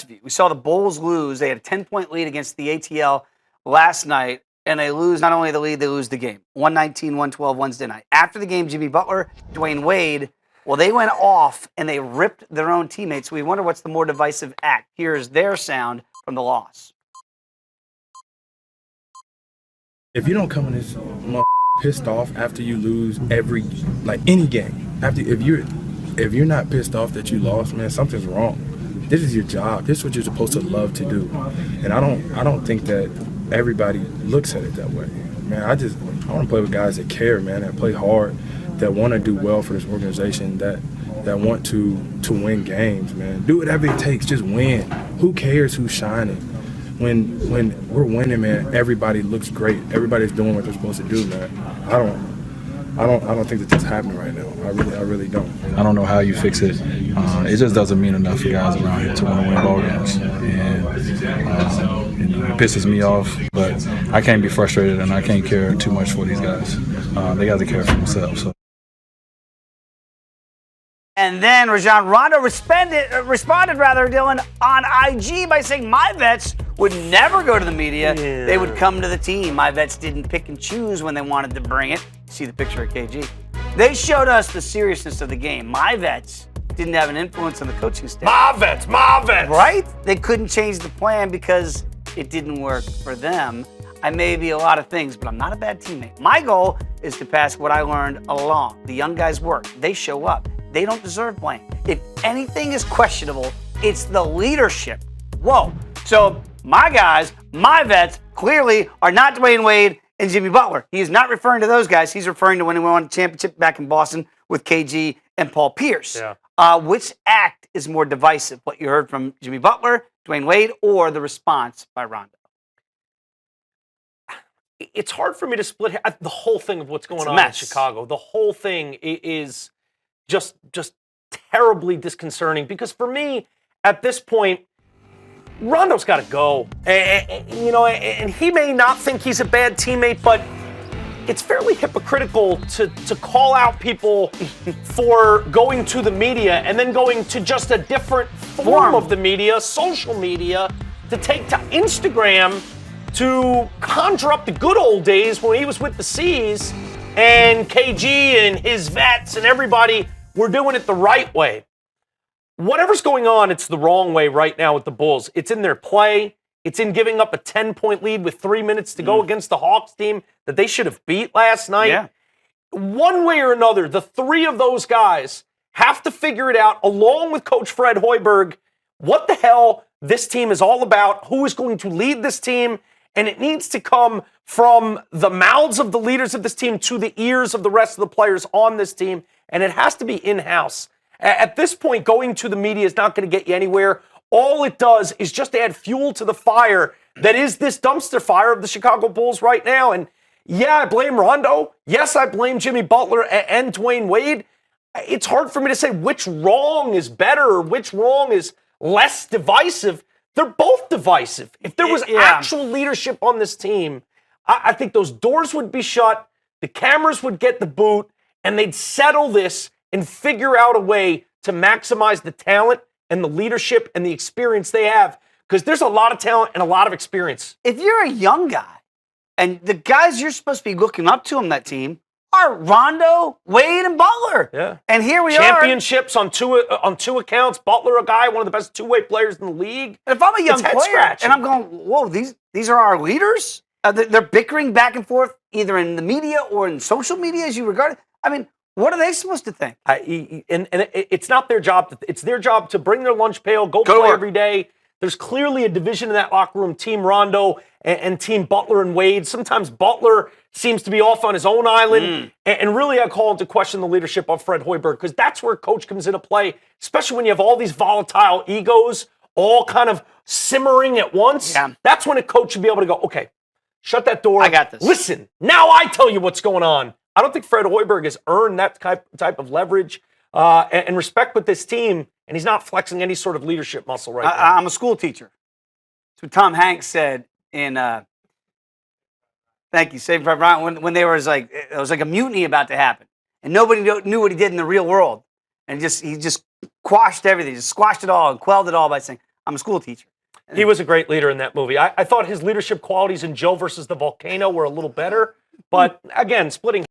of you. We saw the Bulls lose. They had a 10-point lead against the ATL last night, and they lose not only the lead, they lose the game. 119-112 Wednesday night. After the game, Jimmy Butler, Dwyane Wade, well, they went off and they ripped their own teammates. We wonder what's the more divisive act. Here's their sound from the loss. If you don't come in this pissed off after you lose any game, if you're not pissed off that you lost, man, something's wrong. This is your job. This is what you're supposed to love to do. And I don't think that everybody looks at it that way. Man, I want to play with guys that care, man, that play hard, that want to do well for this organization, that want to win games, man. Do whatever it takes, just win. Who cares who's shining? When we're winning, man, everybody looks great. Everybody's doing what they're supposed to do, man. I don't think that that's happening right now. I really don't. I don't know how you fix it. It just doesn't mean enough for guys around here to want to win ball games, and it pisses me off. But I can't be frustrated, and I can't care too much for these guys. They got to care for themselves. So. And then Rajon Rondo responded, Dylan, on IG by saying my vets would never go to the media. Yeah. They would come to the team. My vets didn't pick and choose when they wanted to bring it. See the picture of KG. They showed us the seriousness of the game. My vets didn't have an influence on the coaching staff. My vets. Right? They couldn't change the plan because it didn't work for them. I may be a lot of things, but I'm not a bad teammate. My goal is to pass what I learned along. The young guys work. They show up. They don't deserve blame. If anything is questionable, it's the leadership. Whoa. So my guys, my vets, clearly are not Dwyane Wade and Jimmy Butler. He is not referring to those guys. He's referring to when he won the championship back in Boston with KG and Paul Pierce. Yeah. Which act is more divisive? What you heard from Jimmy Butler, Dwyane Wade, or the response by Rondo? It's hard for me to split the whole thing of what's going on in Chicago. The whole thing is just terribly disconcerting because for me, at this point, Rondo's got to go. And he may not think he's a bad teammate, but it's fairly hypocritical to call out people for going to the media and then going to just a different form of the media, social media, to take to Instagram to conjure up the good old days when he was with the C's and KG and his vets and everybody were doing it the right way. Whatever's going on, it's the wrong way right now with the Bulls. It's in their play. It's in giving up a 10-point lead with 3 minutes to go against the Hawks team that they should have beat last night. Yeah. One way or another, the three of those guys have to figure it out, along with Coach Fred Hoiberg, what the hell this team is all about, who is going to lead this team, and it needs to come from the mouths of the leaders of this team to the ears of the rest of the players on this team, and it has to be in-house. At this point, going to the media is not going to get you anywhere. All it does is just add fuel to the fire that is this dumpster fire of the Chicago Bulls right now. And yeah, I blame Rondo. Yes, I blame Jimmy Butler and Dwyane Wade. It's hard for me to say which wrong is better or which wrong is less divisive. They're both divisive. If there was actual leadership on this team, I think those doors would be shut, the cameras would get the boot, and they'd settle this and figure out a way to maximize the talent and the leadership and the experience they have, because there's a lot of talent and a lot of experience. If you're a young guy, and the guys you're supposed to be looking up to on that team are Rondo, Wade, and Butler. Yeah. And here we Championships on two accounts. Butler, a guy, one of the best two-way players in the league. And if I'm a young player, and I'm going, whoa, these are our leaders? They're bickering back and forth, either in the media or in social media, as you regard it. I mean, what are they supposed to think? And it's not their job. It's their job to bring their lunch pail, go play every day. There's clearly a division in that locker room, Team Rondo and Team Butler and Wade. Sometimes Butler seems to be off on his own island. And really, I call into question the leadership of Fred Hoiberg, because that's where coach comes into play, especially when you have all these volatile egos all kind of simmering at once. Yeah. That's when a coach should be able to go, okay, shut that door. I got this. Listen, now I tell you what's going on. I don't think Fred Hoiberg has earned that type of leverage and respect with this team, and he's not flexing any sort of leadership muscle right now. I'm a school teacher. That's what Tom Hanks said in, thank you, Saving Private Ryan, when there was like, it was like a mutiny about to happen, and nobody knew what he did in the real world, and he just quashed everything, just squashed it all and quelled it all by saying, I'm a school teacher. He was a great leader in that movie. I thought his leadership qualities in Joe versus the Volcano were a little better, but again, splitting